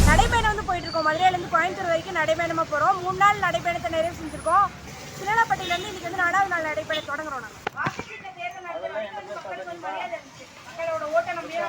நடைபயணம் வந்து போயிட்டு இருக்கோம். மதுரையில இருந்து கோயம்புத்தூர் வரைக்கும் நடைபயணமா போறோம். 3 நாள் நடைபயணத்தை நிறைவு செஞ்சிருக்கோம். சின்னலாப்பட்டியில இருந்து இன்னைக்கு வந்து 4வது நாள் நடைபயணம் தொடங்குறோம். மக்களோட ஓட்ட நம்பியே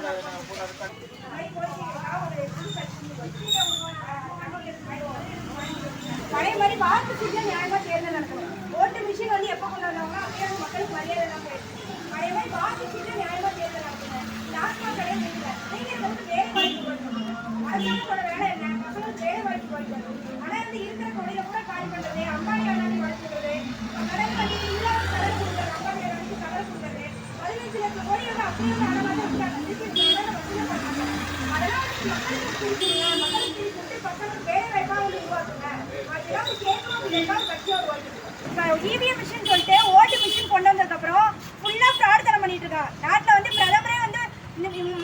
அதே மாதிரி வாக்கு சீட்ல நியாயமா தேர்தல் நடக்கணும். ஓட்டு மிஷின் வந்து எப்ப கொண்டு வந்தாங்கன்னா அப்படியே மக்களுக்கு மரியாதை தான் போயிடுச்சு. அதே மாதிரி வாக்கு சீட்ல நியாயமா தேர்தல் நடக்கணும். லாஸ்ட்மா கிடையாது நீங்க வந்து வேலை வாய்ப்பு கொடுக்கணும். அரசாங்கத்தோட வேலை என்ன? மக்களுக்கு வேலை வாய்ப்பு கொடுக்கணும். ஆனா வந்து இருக்கிற தொழில கூட காலி பண்றது, அம்பானி அண்ணாடி வளர்த்துறது, கடன் கட்டி இல்லாத கடன் கொடுக்குறது, அம்பானி அண்ணாடி கடன் கொடுக்குறது, 15 லட்சம் கோடி வந்து அப்படியே அழகாக இருக்காங்க. அதெல்லாம் மக்களுக்கு பிடிச்சிருங்க, மக்களுக்கு பிடிச்சிட்டு பசங்களுக்கு வேலை வாய்ப்பாக வந்து உருவாக்குங்க. அதெல்லாம் கேட்கணும். கட்சியோட இவிஎம் மிஷின் சொல்லிட்டு ஓட்டு மிஷின் கொண்டு வந்ததுக்கு அப்புறம் ஃபுல்லா ஃப்ராட் தரம் பண்ணிட்டு இருக்காங்க. நாட்டுல வந்து பிரதமரே வந்து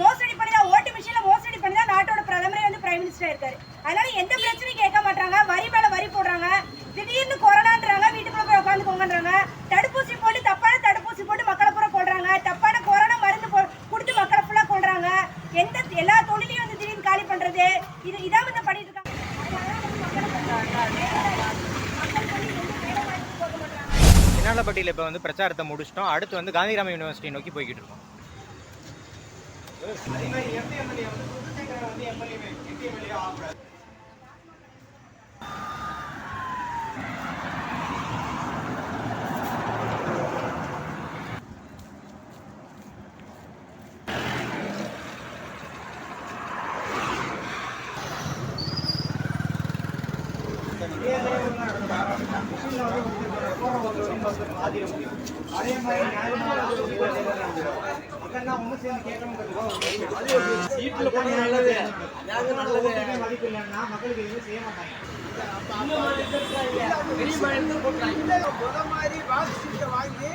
மோசடி பண்ணிதான், ஓட்டு மிஷின்ல மோசடி பண்ணிதான் நாட்டோட பிரதமரே வந்து பிரைம் மினிஸ்டர் இருக்காரு. அதனால எந்த பிரச்சனையும் கேட்க மாட்டாங்க. வரி மேல வரி போடுறாங்க. திடீர்னு கொரோனான்றாங்க, வீட்டுக்குள்ள போய் உட்காந்துக்கோங்கன்றாங்க. தடுப்பூசி போட்டு தப்பான தடுப்பூசி போட்டு மக்களை பூரா கொள்றாங்க. தப்பான கொரோனா மருந்து கொடுத்து மக்களை ஃபுல்லா கொள்றாங்க. எல்லா தொழிலையும் வந்து திடீர்னு காலி பண்றது, இதான் வந்து பண்ணிட்டு இருக்காங்க. சின்னாலப்பட்டியில் இப்போ வந்து பிரச்சாரத்தை முடிச்சிட்டோம். அடுத்து வந்து காந்திகிராம யூனிவர்சிட்டி நோக்கி போய்கிட்டு இருக்கோம். அதே மாதிரி ஒண்ணு சேர்ந்து கேட்கணும். மதிப்பு இல்லைன்னா மக்களுக்கு எதுவும் செய்ய மாட்டாங்க. வாங்கி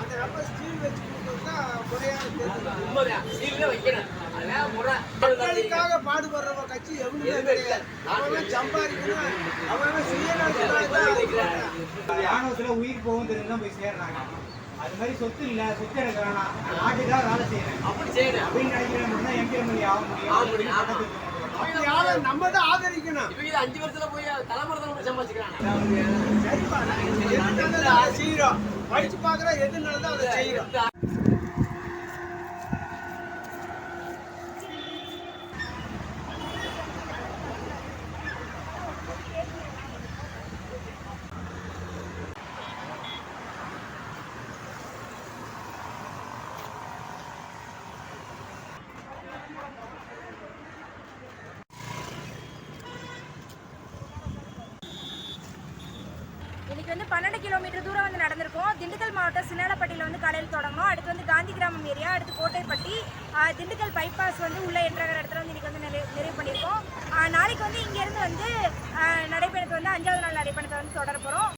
அந்த ரப்பர் ஸ்டீல் வச்சு மக்களுக்காக பாடுபடுற கட்சி எவ்வளவு கிடையாது. அவன் சம்பாதிக்கணும், அவன் சுயநலத்துல உயிர் போகும் தெரிஞ்சுதான் போய் சேர்றாங்க. அது மாதிரி சொத்து இல்ல, சொத்து எனக்கு வேணாம், நாட்டுக்காக வேலை செய்யறேன் அப்படின்னு நினைக்கிறேன். எம்பி எம்எல்ஏ ஆக முடியும். நம்ம தான் ஆதரிக்கணும். 5 வருஷத்துல போய் தலைமுறை சம்பாதிக்கிறாங்க. செய்யறோம், படிச்சு பாக்குறோம், எது நல்லதோ அதை செய்யறோம். இன்னைக்கு வந்து 12 கிலோமீட்டர் தூரம் வந்து நடந்திருக்கோம். திண்டுக்கல் மாவட்டம் சின்னாலப்பட்டியில் வந்து காலையில் தொடங்கணும். அடுத்து வந்து காந்தி கிராமம் ஏரியா, அடுத்து கோட்டைப்பட்டி, திண்டுக்கல் பைபாஸ் வந்து உள்ள என்ட்ராகிற இடத்துல வந்து இன்னைக்கு வந்து நிறைவு பண்ணியிருக்கோம். நாளைக்கு வந்து இங்கேருந்து வந்து நடைபயணத்தை வந்து 5வது நாள் நடைபயணத்தை வந்து தொடர போகிறோம்.